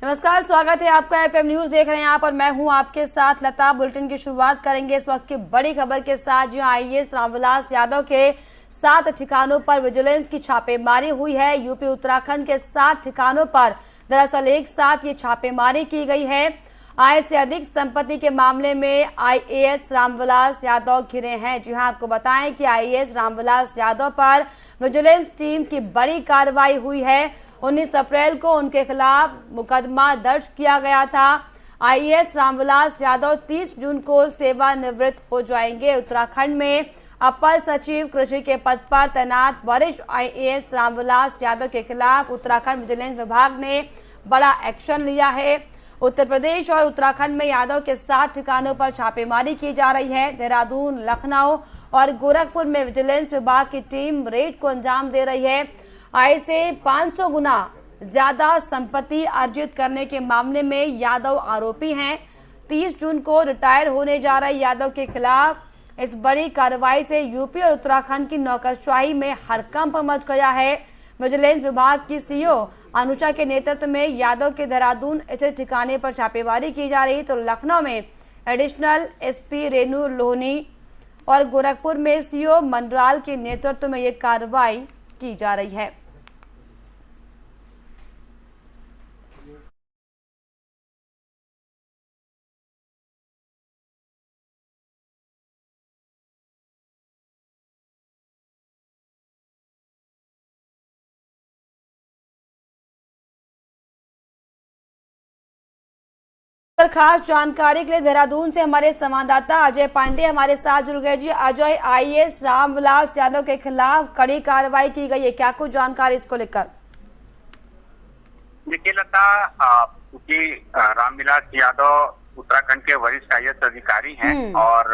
नमस्कार, स्वागत है आपका एफएम न्यूज देख रहे हैं आप और मैं हूं आपके साथ लता। बुलेटिन की शुरुआत करेंगे इस वक्त की बड़ी खबर के साथ, जो आईएएस रामविलास यादव के 7 ठिकानों पर विजिलेंस की छापेमारी हुई है। यूपी उत्तराखंड के 7 ठिकानों पर दरअसल एक साथ ये छापेमारी की गई है। आय से अधिक संपत्ति के मामले में आईएएस रामविलास यादव घिरे हैं। जी हां, आपको बताएं कि आईएएस रामविलास यादव पर विजिलेंस टीम की बड़ी कार्रवाई हुई है। 19 अप्रैल को उनके खिलाफ मुकदमा दर्ज किया गया था। आईएएस रामविलास यादव 30 जून को सेवानिवृत्त हो जाएंगे। उत्तराखंड में अपर सचिव कृषि के पद पर तैनात वरिष्ठ आईएएस रामविलास यादव के खिलाफ उत्तराखंड विजिलेंस विभाग ने बड़ा एक्शन लिया है। उत्तर प्रदेश और उत्तराखंड में यादव के 7 ठिकानों पर छापेमारी की जा रही है। देहरादून, लखनऊ और गोरखपुर में विजिलेंस विभाग की टीम रेड को अंजाम दे रही है। आय से 500 गुना ज्यादा संपत्ति अर्जित करने के मामले में यादव आरोपी हैं। 30 जून को रिटायर होने जा रहे यादव के खिलाफ इस बड़ी कार्रवाई से यूपी और उत्तराखंड की नौकरशाही में हड़कंप मच गया है। विजिलेंस विभाग की सीईओ अनुषा के नेतृत्व में यादव के देहरादून स्थित ठिकाने पर छापेमारी की जा रही, तो लखनऊ में एडिशनल एसपी रेणु लोहनी और गोरखपुर में सीईओ मंडराल के नेतृत्व में ये कार्रवाई की जा रही है। खास जानकारी के लिए देहरादून से हमारे संवाददाता अजय पांडे हमारे साथ जुड़ गए। जी अजय, आईएएस रामविलास यादव के खिलाफ कड़ी कार्रवाई की गई है, क्या कुछ जानकारी इसको लेकर? देखिए लता, क्योंकि रामविलास यादव उत्तराखंड के वरिष्ठ आईएएस अधिकारी हैं और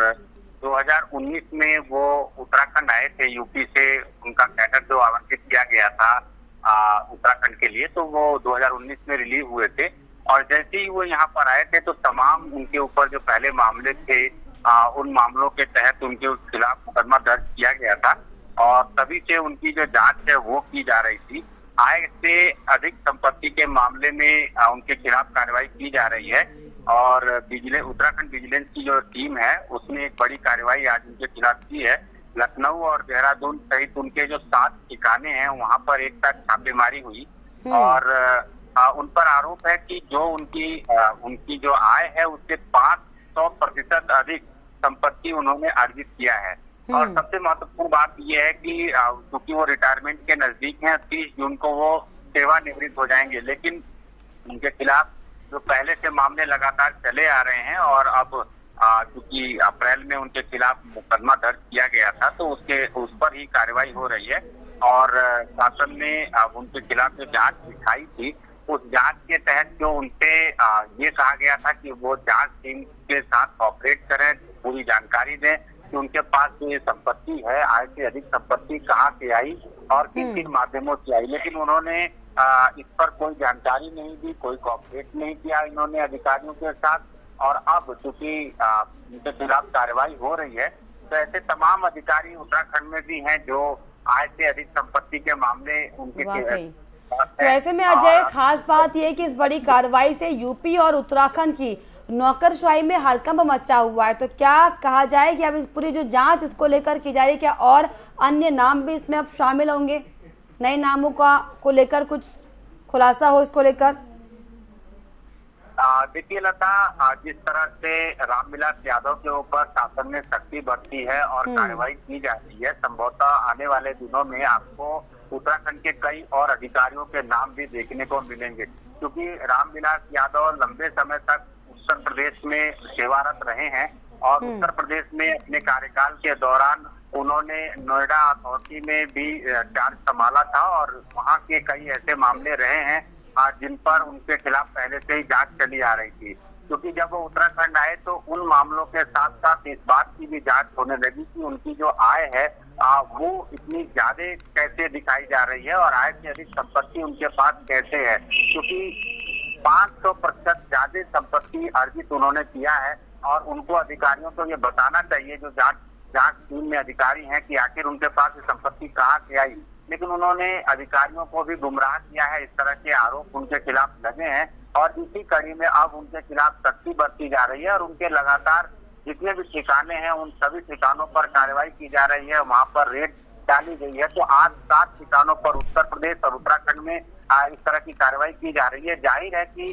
2019 में वो उत्तराखंड आए थे। यूपी से उनका कैडर जो आवंटित किया गया था उत्तराखंड के लिए, तो वो 2019 में रिलीव हुए थे। और जैसे ही वो यहाँ पर आए थे तो तमाम उनके ऊपर जो पहले मामले थे उन मामलों के तहत उनके खिलाफ मुकदमा दर्ज किया गया था और तभी से उनकी जो जांच है वो की जा रही थी। आय से अधिक संपत्ति के मामले में उनके खिलाफ कार्रवाई की जा रही है और उत्तराखंड विजिलेंस की जो टीम है उसने एक बड़ी कार्रवाई आज उनके खिलाफ की है। लखनऊ और देहरादून सहित उनके जो 7 ठिकाने हैं वहां पर एक साथ छापेमारी हुई और उन पर आरोप है कि जो उनकी जो आय है उससे 500% अधिक संपत्ति उन्होंने अर्जित किया है। और सबसे महत्वपूर्ण बात यह है कि क्योंकि वो रिटायरमेंट के नजदीक हैं, 30 जून को वो सेवानिवृत्त हो जाएंगे, लेकिन उनके खिलाफ जो पहले से मामले लगातार चले आ रहे हैं और अब क्योंकि अप्रैल में उनके खिलाफ मुकदमा दर्ज किया गया था तो उस पर ही कार्रवाई हो रही है। और शासन ने उनके खिलाफ जो जांच दिखाई थी उस जांच के तहत जो उनसे ये कहा गया था कि वो जांच टीम के साथ कॉपरेट करें, पूरी जानकारी दें कि उनके पास जो ये संपत्ति है, आय से अधिक संपत्ति कहाँ से आई और किन किन माध्यमों से आई, लेकिन उन्होंने इस पर कोई जानकारी नहीं दी, कोई कॉपरेट नहीं किया इन्होंने अधिकारियों के साथ। और अब चूंकि उनके खिलाफ कार्रवाई हो रही है तो ऐसे तमाम अधिकारी उत्तराखंड में भी हैं जो आय से अधिक संपत्ति के मामले उनके। तो ऐसे में अजय, खास बात यह है कि इस बड़ी कार्रवाई से यूपी और उत्तराखंड की नौकरशाही में हड़कंप मचा हुआ है, तो क्या कहा जाए कि अब इस पूरी जो जांच इसको लेकर की जा रही है, क्या और अन्य नाम भी इसमें अब शामिल होंगे? नए नामों को लेकर कुछ खुलासा हो इसको लेकर? देखिए लता, जिस तरह से रामविलास यादव के ऊपर शासन ने सख्ती बरती है और कार्रवाई की जा रही है, संभवतः आने वाले दिनों में आपको उत्तराखंड के कई और अधिकारियों के नाम भी देखने को मिलेंगे, क्योंकि रामविलास यादव लंबे समय तक उत्तर प्रदेश में सेवारत रहे हैं और उत्तर प्रदेश में अपने कार्यकाल के दौरान उन्होंने नोएडा अथॉरिटी में भी चार्ज संभाला था और वहां के कई ऐसे मामले रहे हैं जिन पर उनके खिलाफ पहले से ही जांच चली आ रही थी। क्योंकि जब वो उत्तराखंड आए तो उन मामलों के साथ साथ इस बात की भी जांच होने लगी कि उनकी जो आय है वो इतनी ज्यादा कैसे दिखाई जा रही है और आय से अधिक संपत्ति उनके पास कैसे है, क्योंकि 500% ज्यादा संपत्ति अर्जित उन्होंने किया है। और उनको अधिकारियों को ये बताना चाहिए जो जांच टीम में अधिकारी हैं कि आखिर उनके पास ये संपत्ति कहाँ से आई, लेकिन उन्होंने अधिकारियों को भी गुमराह किया है। इस तरह के आरोप उनके खिलाफ लगे हैं और इसी कड़ी में अब उनके खिलाफ सख्ती बरती जा रही है और उनके लगातार जितने भी ठिकाने हैं उन सभी ठिकानों पर कार्रवाई की जा रही है, वहां पर रेड डाली गई है। तो आज 7 ठिकानों पर उत्तर प्रदेश और उत्तराखंड में इस तरह की कार्रवाई की जा रही है। जाहिर है कि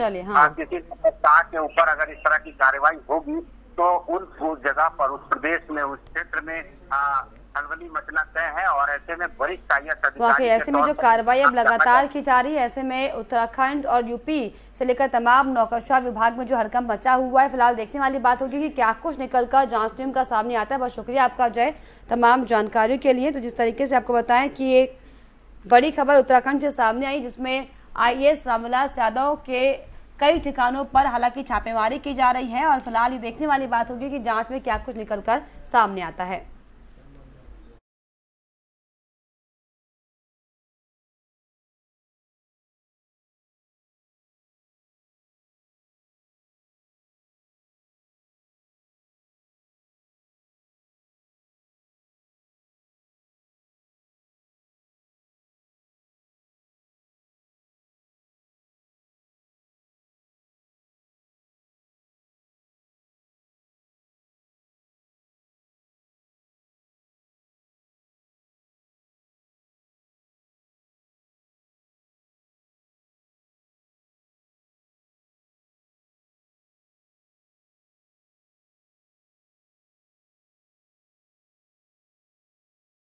किसी सप्ताह के ऊपर अगर इस तरह की कार्रवाई होगी तो उस जगह पर उस प्रदेश में उस क्षेत्र में खलबली मचना तय है और ऐसे में वरिष्ठ IAS अधिकारी ऐसे में जो कार्रवाई अब लगातार की जा रही है, ऐसे में उत्तराखंड और यूपी से लेकर तमाम नौकरशाह विभाग में जो हड़कंप मचा हुआ है, फिलहाल देखने वाली बात होगी कि क्या कुछ निकलकर जांच टीम का सामने आता है। बहुत शुक्रिया आपका जय तमाम जानकारियों के लिए। तो जिस तरीके से आपको बताएं कि एक बड़ी खबर उत्तराखंड से सामने आई जिसमें IAS रामविलास यादव के कई ठिकानों पर हालांकि छापेमारी की जा रही है और फिलहाल ये देखने वाली बात होगी कि जांच में क्या कुछ निकलकर सामने आता है।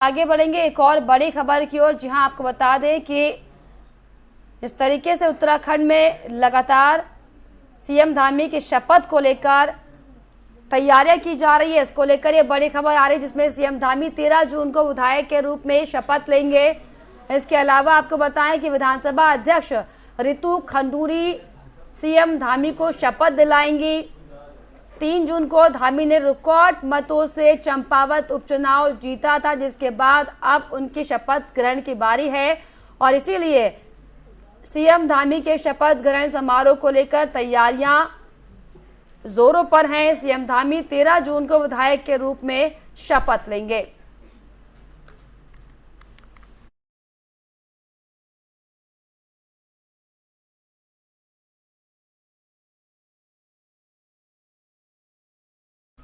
आगे बढ़ेंगे एक और बड़ी खबर की ओर। जी हां, आपको बता दें कि इस तरीके से उत्तराखंड में लगातार CM धामी की शपथ को लेकर तैयारियां की जा रही है। इसको लेकर ये बड़ी खबर आ रही है जिसमें CM धामी 13 जून को विधायक के रूप में शपथ लेंगे। इसके अलावा आपको बताएं कि विधानसभा अध्यक्ष रितु खंडूरी CM धामी को शपथ दिलाएंगी। 3 जून को धामी ने रिकॉर्ड मतों से चंपावत उपचुनाव जीता था, जिसके बाद अब उनकी शपथ ग्रहण की बारी है और इसीलिए CM धामी के शपथ ग्रहण समारोह को लेकर तैयारियां जोरों पर हैं। CM धामी 13 जून को विधायक के रूप में शपथ लेंगे।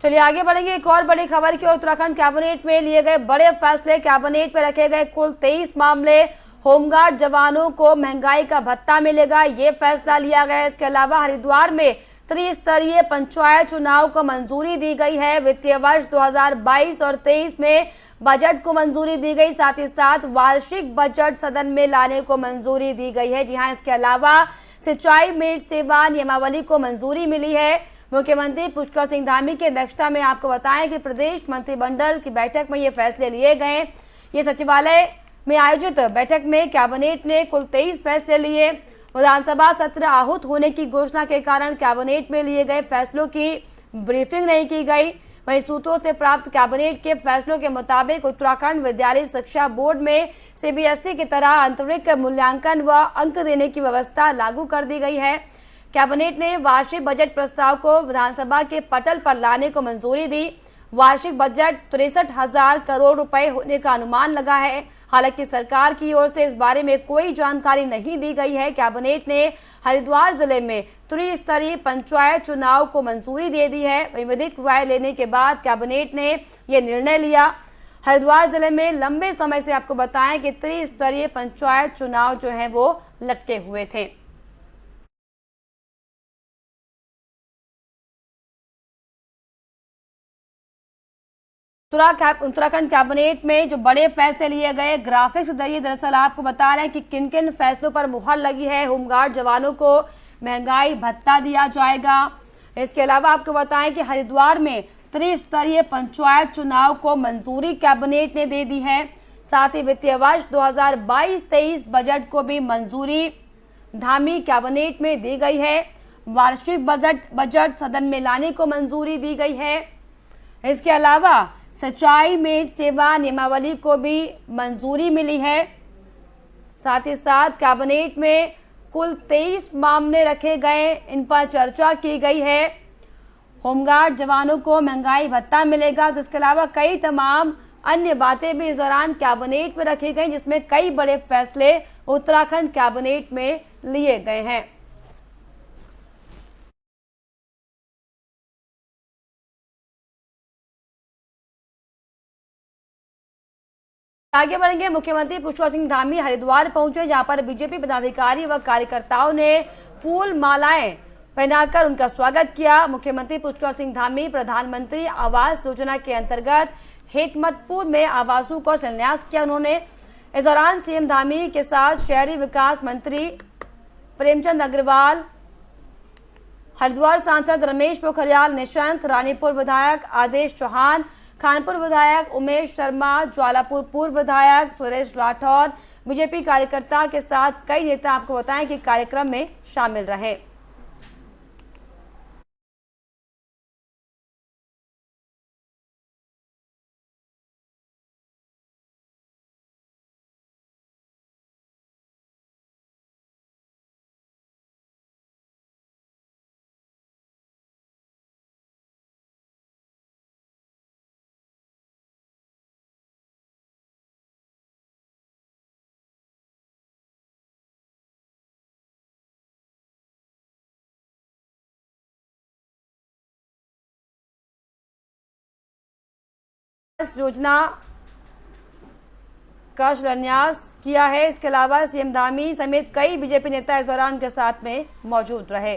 चलिए आगे बढ़ेंगे एक और बड़ी खबर की। उत्तराखंड कैबिनेट में लिए गए बड़े फैसले। कैबिनेट में रखे गए कुल 23 मामले। होमगार्ड जवानों को महंगाई का भत्ता मिलेगा, ये फैसला लिया गया। इसके अलावा हरिद्वार में त्रिस्तरीय पंचायत चुनाव को मंजूरी दी गई है। वित्तीय वर्ष 2022 और 23 में बजट को मंजूरी दी गई, साथ ही साथ वार्षिक बजट सदन में लाने को मंजूरी दी गई है। जी हाँ, इसके अलावा सिंचाई में सेवा नियमावली को मंजूरी मिली है। मुख्यमंत्री पुष्कर सिंह धामी की अध्यक्षता में आपको बताएं कि प्रदेश मंत्रिमंडल की बैठक में ये फैसले लिए गए। ये सचिवालय में आयोजित बैठक में कैबिनेट ने कुल 23 फैसले लिए। विधानसभा सत्र आहूत होने की घोषणा के कारण कैबिनेट में लिए गए फैसलों की ब्रीफिंग नहीं की गई। वहीं सूत्रों से प्राप्त कैबिनेट के फैसलों के मुताबिक उत्तराखंड विद्यालय शिक्षा बोर्ड में CBSE की तरह आंतरिक मूल्यांकन व अंक देने की व्यवस्था लागू कर दी गई है। कैबिनेट ने वार्षिक बजट प्रस्ताव को विधानसभा के पटल पर लाने को मंजूरी दी। वार्षिक बजट 63,000 करोड़ रुपए होने का अनुमान लगा है। हालांकि सरकार की ओर से इस बारे में कोई जानकारी नहीं दी गई है। कैबिनेट ने हरिद्वार जिले में त्रिस्तरीय पंचायत चुनाव को मंजूरी दे दी है। वहीं विधिक राय लेने के बाद कैबिनेट ने यह निर्णय लिया। हरिद्वार जिले में लंबे समय से आपको बताएं कि त्रिस्तरीय पंचायत चुनाव जो है वो लटके हुए थे। उत्तराखंड कैबिनेट में जो बड़े फैसले लिए गए, ग्राफिक्स जरिए दरअसल आपको बता रहे हैं कि किन किन फैसलों पर मुहर लगी है। होमगार्ड जवानों को महंगाई भत्ता दिया जाएगा। इसके अलावा आपको बताएं कि हरिद्वार में त्रिस्तरीय पंचायत चुनाव को मंजूरी कैबिनेट ने दे दी है। साथ ही वित्तीय वर्ष 2022-23 बजट को भी मंजूरी धामी कैबिनेट में दी गई है। वार्षिक बजट सदन में लाने को मंजूरी दी गई है। इसके अलावा सिंचाई में सेवा नियमावली को भी मंजूरी मिली है। साथ ही साथ कैबिनेट में कुल 23 मामले रखे गए, इन पर चर्चा की गई है। होमगार्ड जवानों को महंगाई भत्ता मिलेगा, तो इसके अलावा कई तमाम अन्य बातें भी इस दौरान कैबिनेट में रखी गई, जिसमें कई बड़े फैसले उत्तराखंड कैबिनेट में लिए गए हैं। आगे बढ़ेंगे। मुख्यमंत्री पुष्कर सिंह धामी हरिद्वार पहुंचे, जहां पर बीजेपी पदाधिकारी व कार्यकर्ताओं ने फूल मालाएं पहनाकर उनका स्वागत किया। मुख्यमंत्री पुष्कर सिंह धामी प्रधानमंत्री आवास योजना के अंतर्गत हेतमतपुर में आवासों का शिलान्यास किया। उन्होंने इस दौरान सीएम धामी के साथ शहरी विकास मंत्री प्रेमचंद अग्रवाल, हरिद्वार सांसद रमेश पोखरियाल निशंक, रानीपुर विधायक आदेश चौहान, खानपुर विधायक उमेश शर्मा, ज्वालापुर पूर्व विधायक सुरेश राठौर, बीजेपी कार्यकर्ता के साथ कई नेता आपको बताएं कि कार्यक्रम में शामिल रहे। इस योजना का शिलान्यास किया है। इसके अलावा सीएम धामी समेत कई बीजेपी नेता इस दौरान उनके साथ में मौजूद रहे।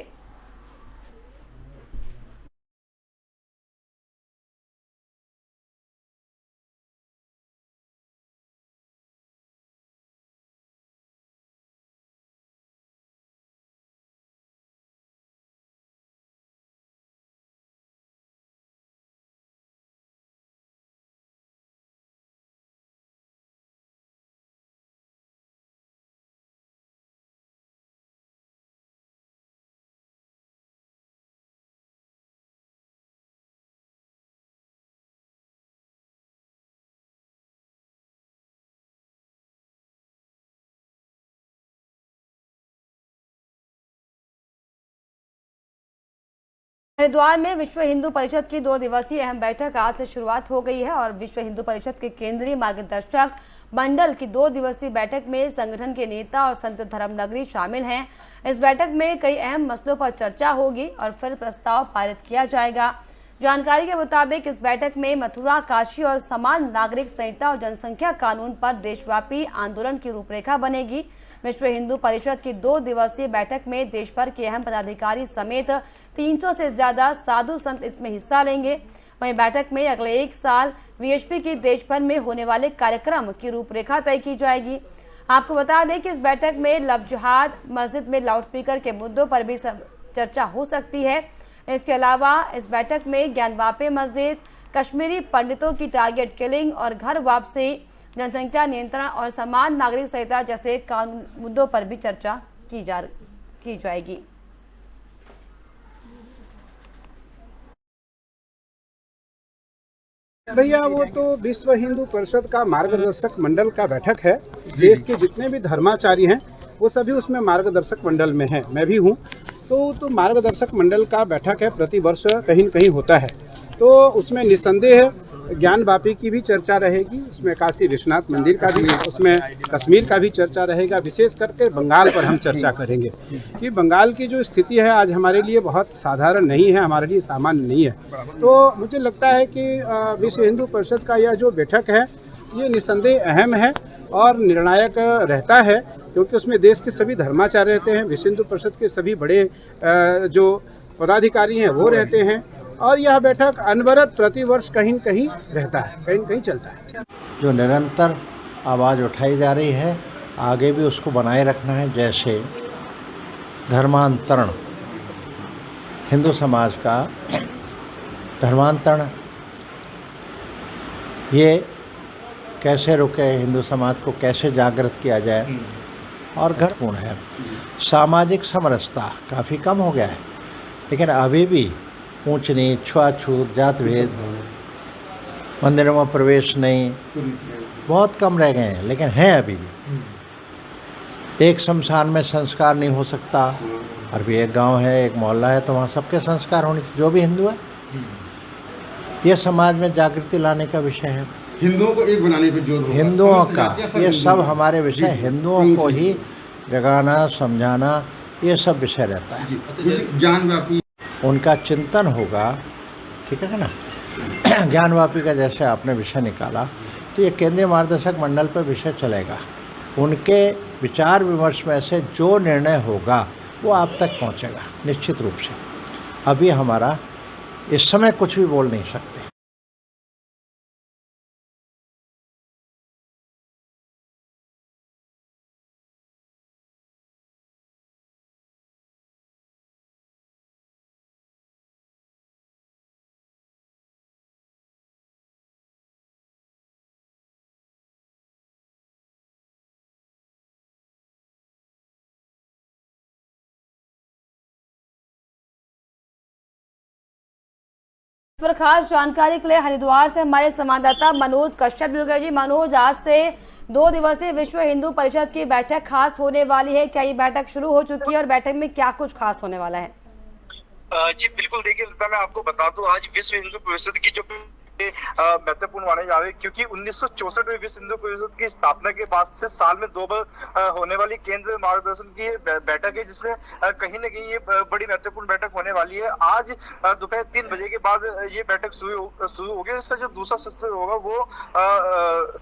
हरिद्वार में विश्व हिंदू परिषद की 2 दिवसीय अहम बैठक आज से शुरुआत हो गई है और विश्व हिंदू परिषद के केंद्रीय मार्गदर्शक मंडल की 2 दिवसीय बैठक में संगठन के नेता और संत धर्म नगरी शामिल हैं। इस बैठक में कई अहम मसलों पर चर्चा होगी और फिर प्रस्ताव पारित किया जाएगा। जानकारी के मुताबिक इस बैठक में मथुरा, काशी और समान नागरिक संहिता और जनसंख्या कानून पर देशव्यापी आंदोलन की रूपरेखा बनेगी। विश्व हिंदू परिषद की 2 दिवसीय बैठक में देश भर के अहम पदाधिकारी समेत 300 से ज्यादा साधु संत इसमें हिस्सा लेंगे। वहीं बैठक में अगले 1 साल वीएचपी की देश भर में होने वाले कार्यक्रम की रूपरेखा तय की जाएगी। आपको बता दें कि इस बैठक में लव जिहाद, मस्जिद में लाउडस्पीकर के मुद्दों पर भी चर्चा हो सकती है। इसके अलावा इस बैठक में ज्ञानवापी मस्जिद, कश्मीरी पंडितों की टारगेट किलिंग और घर वापसी, जनसंख्या नियंत्रण और समान नागरिक संहिता जैसे कानून मुद्दों पर भी चर्चा की जाएगी। भैया वो तो विश्व हिंदू परिषद का मार्गदर्शक मंडल का बैठक है। देश के जितने भी धर्माचार्य हैं वो सभी उसमें मार्गदर्शक मंडल में हैं, मैं भी हूँ। तो मार्गदर्शक मंडल का बैठक है, प्रति वर्ष कहीं न कहीं होता है। तो उसमें निस्संदेह ज्ञानवापी की भी चर्चा रहेगी, उसमें काशी विश्वनाथ मंदिर का भी, उसमें कश्मीर का भी चर्चा रहेगा। विशेष करके बंगाल पर हम चर्चा करेंगे कि बंगाल की जो स्थिति है आज हमारे लिए बहुत साधारण नहीं है, हमारे लिए सामान्य नहीं है। तो मुझे लगता है कि विश्व हिंदू परिषद का यह जो बैठक है ये निस्संदेह अहम है और निर्णायक रहता है, क्योंकि उसमें देश के सभी धर्माचार्य रहते हैं, विश्व हिंदू परिषद के सभी बड़े जो पदाधिकारी हैं वो रहते हैं और यह बैठक अनवरत प्रतिवर्ष कहीं न कहीं रहता है, कहीं न कहीं चलता है। जो निरंतर आवाज़ उठाई जा रही है आगे भी उसको बनाए रखना है। जैसे धर्मांतरण, हिंदू समाज का धर्मांतरण ये कैसे रुके, हिंदू समाज को कैसे जागृत किया जाए और घरपूर्ण है। सामाजिक समरसता काफ़ी कम हो गया है, लेकिन अभी भी ऊंच नीच, छुआछूत, जात भेद, मंदिरों में प्रवेश नहीं, बहुत कम रह गए हैं, लेकिन हैं अभी भी। एक शमशान में संस्कार नहीं हो सकता, और भी एक गांव है, एक मोहल्ला है, तो वहाँ सबके संस्कार होने, जो भी हिंदू है। ये समाज में जागृति लाने का विषय है, हिंदुओं को एक बनाने पे जोर, हिंदुओं का, ये सब हमारे विषय, हिंदुओं को ही जगाना, समझाना, ये सब विषय रहता है। ज्ञानवापी उनका चिंतन होगा, ठीक है ना। ज्ञानवापी का जैसे आपने विषय निकाला तो ये केंद्रीय मार्गदर्शक मंडल पर विषय चलेगा। उनके विचार विमर्श में से जो निर्णय होगा वो आप तक पहुंचेगा निश्चित रूप से। अभी हमारा इस समय कुछ भी बोल नहीं सकते। इस पर खास जानकारी के लिए हरिद्वार से हमारे संवाददाता मनोज कश्यप जुड़ गए। जी मनोज, आज से 2 दिवसीय विश्व हिंदू परिषद की बैठक खास होने वाली है, क्या ये बैठक शुरू हो चुकी है और बैठक में क्या कुछ खास होने वाला है? जी बिल्कुल, देखिए लता, मैं आपको बता दूं, आज विश्व हिंदू परिषद की जो महत्वपूर्ण माने जा रहे, क्योंकि 1964 में विश्व हिंदू परिषद की स्थापना के बाद से साल में 2 बार होने वाली केंद्रीय मार्गदर्शन की बैठक है, जिसमें कहीं न कहीं ये बड़ी महत्वपूर्ण बैठक होने वाली है। आज दोपहर 3 बजे के बाद ये बैठक शुरू होगी। इसका जो दूसरा सत्र होगा वो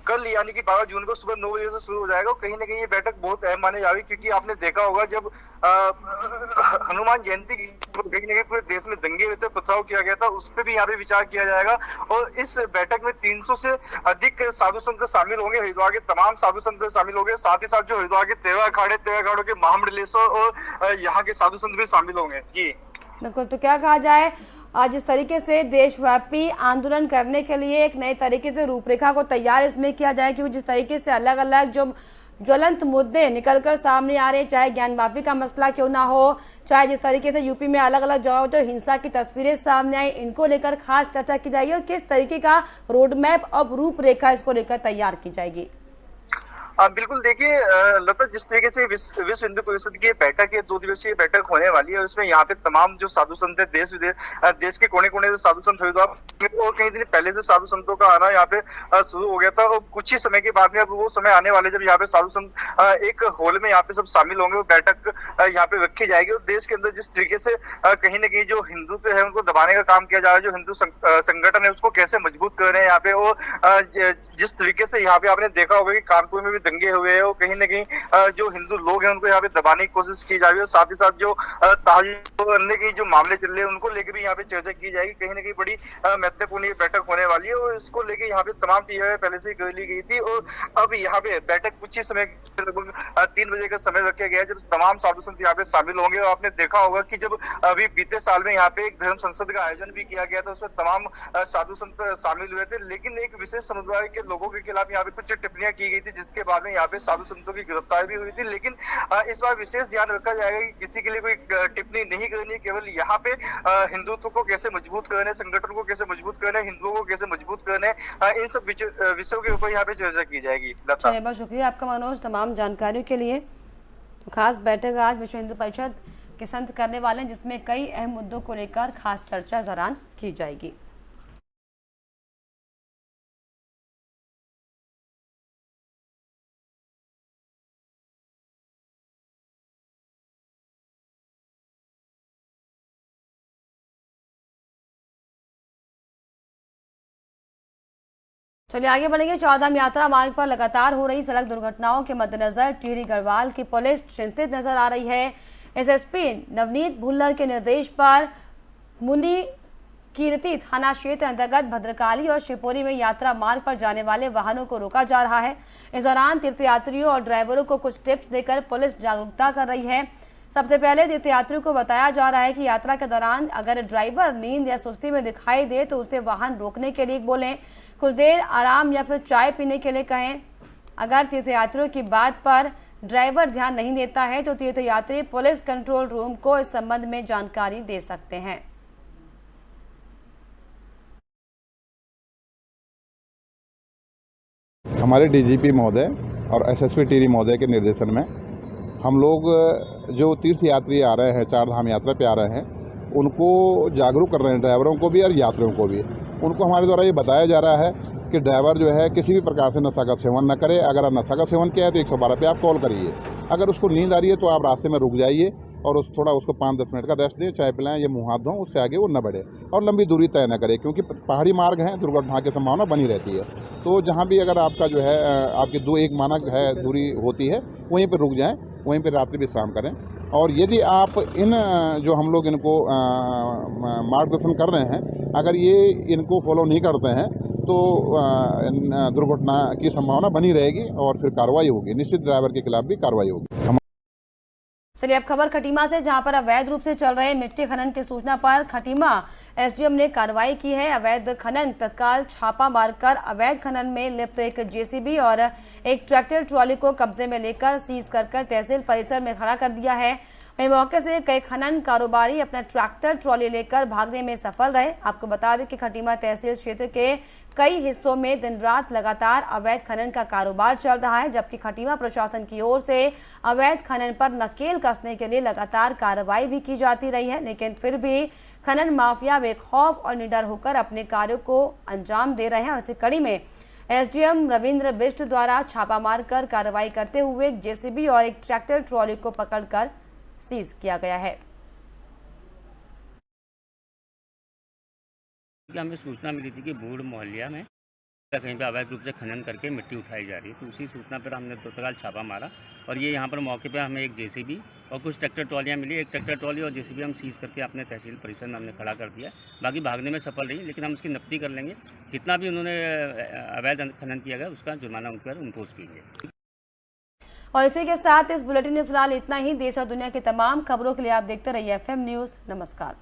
कल यानी कि 12 जून को सुबह 9 बजे से शुरू हो जाएगा। कहीं न कहीं ये बैठक बहुत अहम माने जा रही, क्योंकि आपने देखा होगा जब हनुमान जयंती कहीं न कहीं पूरे देश में दंगे हुए थे, पथराव किया गया था, उस पर भी यहाँ पे विचार किया जाएगा। और इस बैठक में 300 से अधिक साधु संत शामिल होंगे, हरिद्वार के तमाम साधु संत शामिल होंगे, साथ ही साथ जो हरिद्वार के 13 अखाड़ों के महामंडलेश्वर और यहाँ के साधु संत भी शामिल होंगे। जी बिल्कुल, तो क्या कहा जाए, आज इस तरीके से देशव्यापी आंदोलन करने के लिए एक नए तरीके से रूपरेखा को तैयार इसमें किया जाए, क्योंकि जिस तरीके से अलग अलग जो ज्वलंत मुद्दे निकलकर सामने आ रहे हैं, चाहे ज्ञान माफी का मसला क्यों ना हो, चाहे जिस तरीके से यूपी में अलग अलग जगहों जो हिंसा की तस्वीरें सामने आई, इनको लेकर खास चर्चा की जाएगी और किस तरीके का रोड मैप और रूपरेखा इसको लेकर तैयार की जाएगी। बिल्कुल, देखिए लता, जिस तरीके से विश्व हिंदू परिषद की बैठक है, 2 दिवसीय बैठक होने वाली है, और इसमें यहाँ पे तमाम जो साधु संत है, देश विदेश देश के कोने कोने से साधु संत हरिद्वार और कई दिन पहले से साधु संतों का आना यहाँ पे शुरू हो गया था। और कुछ ही समय के बाद में अब वो समय आने वाले जब यहाँ पे साधु संत एक हॉल में यहाँ पे सब शामिल होंगे, वो बैठक यहाँ पे रखी जाएगी। और देश के अंदर जिस तरीके से कहीं न कहीं जो हिंदुत्व है उनको दबाने का काम किया जा रहा है, जो हिंदू संगठन है उसको कैसे मजबूत कर रहे हैं यहाँ पे, और जिस तरीके से यहाँ पे आपने देखा होगा कि कानपुर में भी दंगे हुए हैं, और कहीं न कहीं जो हिंदू लोग हैं उनको यहाँ पे दबाने की कोशिश की जा रही है। और साथ ही साथ जो ताजमहल के जो मामले चल रहे हैं उनको लेकर भी यहाँ पे चर्चा की जाएगी। कहीं न कहीं बड़ी महत्वपूर्ण बैठक होने वाली है, और इसको लेके यहाँ पे तमाम चीजें पहले से कर ली गई थी। और अब यहाँ पे बैठक कुछ ही समय, लगभग 3 बजे का समय रखा गया है, जब तमाम साधु संत यहाँ पे शामिल होंगे। और आपने देखा होगा कि जब अभी बीते साल में यहाँ पे एक धर्म संसद का आयोजन भी किया गया था, उसमें तमाम साधु संत शामिल हुए थे, लेकिन एक विशेष समुदाय के लोगों के खिलाफ यहाँ पे कुछ टिप्पणियां की गई थी, जिसके बाद में यहाँ पे साधु संतों की गिरफ्तारी भी हुई थी। लेकिन इस बार विशेष ध्यान रखा जाएगा कि किसी के लिए कोई टिप्पणी नहीं करनी, केवल यहाँ पे हिंदुत्व को कैसे मजबूत करना है, संगठन को कैसे मजबूत करना है, हिंदुओं को कैसे मजबूत करना है, इन सब विषयों के ऊपर यहाँ पे चर्चा की जाएगी। बहुत शुक्रिया आपका मनोज तमाम जानकारियों के लिए। तो खास बैठक आज विश्व हिंदू परिषद के संत करने वाले हैं, जिसमें कई अहम मुद्दों को लेकर खास चर्चा दौरान की जाएगी। चलिए आगे बढ़ेंगे। चारधाम यात्रा मार्ग पर लगातार हो रही सड़क दुर्घटनाओं के मद्देनजर टिहरी गढ़वाल की पुलिस चिंतित नजर आ रही है। एसएसपी नवनीत भुल्लर के निर्देश पर मुनि कीर्ति थाना क्षेत्र अंतर्गत भद्रकाली और शिवपुरी में यात्रा मार्ग पर जाने वाले वाहनों को रोका जा रहा है। इस दौरान तीर्थयात्रियों और ड्राइवरों को कुछ टिप्स देकर पुलिस जागरूकता कर रही है। सबसे पहले तीर्थयात्रियों को बताया जा रहा है कि यात्रा के दौरान अगर ड्राइवर नींद या सुस्ती में दिखाई दे तो उसे वाहन रोकने के लिए बोलें, कुछ देर आराम या फिर चाय पीने के लिए कहें। अगर तीर्थयात्रियों की बात पर ड्राइवर ध्यान नहीं देता है तो तीर्थयात्री पुलिस कंट्रोल रूम को इस संबंध में जानकारी दे सकते हैं। हमारे डीजीपी महोदय और एसएसपी टिहरी महोदय के निर्देशन में हम लोग जो तीर्थयात्री आ रहे हैं, चारधाम यात्रा पे आ रहे हैं, उनको जागरूक कर रहे हैं, ड्राइवरों को भी और यात्रियों को भी। उनको हमारे द्वारा ये बताया जा रहा है कि ड्राइवर जो है किसी भी प्रकार से नशा का सेवन न करे। अगर नशा का सेवन किया है तो 112 पे आप कॉल करिए। अगर उसको नींद आ रही है तो आप रास्ते में रुक जाइए और थोड़ा उसको 5-10 मिनट का रेस्ट दें, चाय पिलाएं या मुँह हाथ धों, उससे आगे वो न बढ़े और लंबी दूरी तय न करे, क्योंकि पहाड़ी मार्ग हैं, दुर्घटना की संभावना बनी रहती है। तो जहाँ भी अगर आपका जो है आपकी 1 मानक है दूरी होती है, वहीं पर रुक जाएं, वहीं पर रात्रि विश्राम करें। और यदि आप इन जो हम लोग इनको मार्गदर्शन कर रहे हैं, अगर ये इनको फॉलो नहीं करते हैं तो दुर्घटना की संभावना बनी रहेगी और फिर कार्रवाई होगी, निश्चित ड्राइवर के खिलाफ भी कार्रवाई होगी। चलिए अब खबर खटीमा से, जहां पर अवैध रूप से चल रहे मिट्टी खनन की सूचना पर खटीमा एसडीएम ने कार्रवाई की है। अवैध खनन तत्काल छापा मारकर अवैध खनन में लिप्त एक जेसीबी और एक ट्रैक्टर ट्रॉली को कब्जे में लेकर सीज कर तहसील परिसर में खड़ा कर दिया है। वहीं मौके से कई खनन कारोबारी अपना ट्रैक्टर ट्रॉली लेकर भागने में सफल रहे। आपको बता दें कि खटीमा तहसील क्षेत्र के कई हिस्सों में दिन रात लगातार अवैध खनन का कारोबार चल रहा है, जबकि खटीमा प्रशासन की ओर से अवैध खनन पर नकेल कसने के लिए लगातार कार्रवाई भी की जाती रही है, लेकिन फिर भी खनन माफिया बेखौफ और निडर होकर अपने कार्यों को अंजाम दे रहे हैं। और इसी कड़ी में एसडीएम रविंद्र बिष्ट द्वारा छापा मारकर कार्रवाई करते हुए एक जेसीबी और एक ट्रैक्टर ट्रॉली को पकड़कर सीज किया गया है। हमें सूचना मिली थी कि बूढ़ मोहल्ला में कहीं पे अवैध रूप से खनन करके मिट्टी उठाई जा रही है, तो उसी सूचना पर हमने तत्काल छापा मारा और ये यहाँ पर मौके पे हमें एक जेसीबी और कुछ ट्रैक्टर ट्रॉलियाँ मिली। एक ट्रैक्टर ट्रॉली और जेसीबी हम सीज करके अपने तहसील परिसर में हमने खड़ा कर दिया। बाकी भागने में सफल रही, लेकिन हम उसकी नफ्ती कर लेंगे। कितना भी उन्होंने अवैध खनन किया गया उसका जुर्माना उन पर इम्पोज कीजिए। और इसी के साथ इस बुलेटिन में फिलहाल इतना ही। देश और दुनिया की तमाम खबरों के लिए आप देखते रहिए FM न्यूज़। नमस्कार।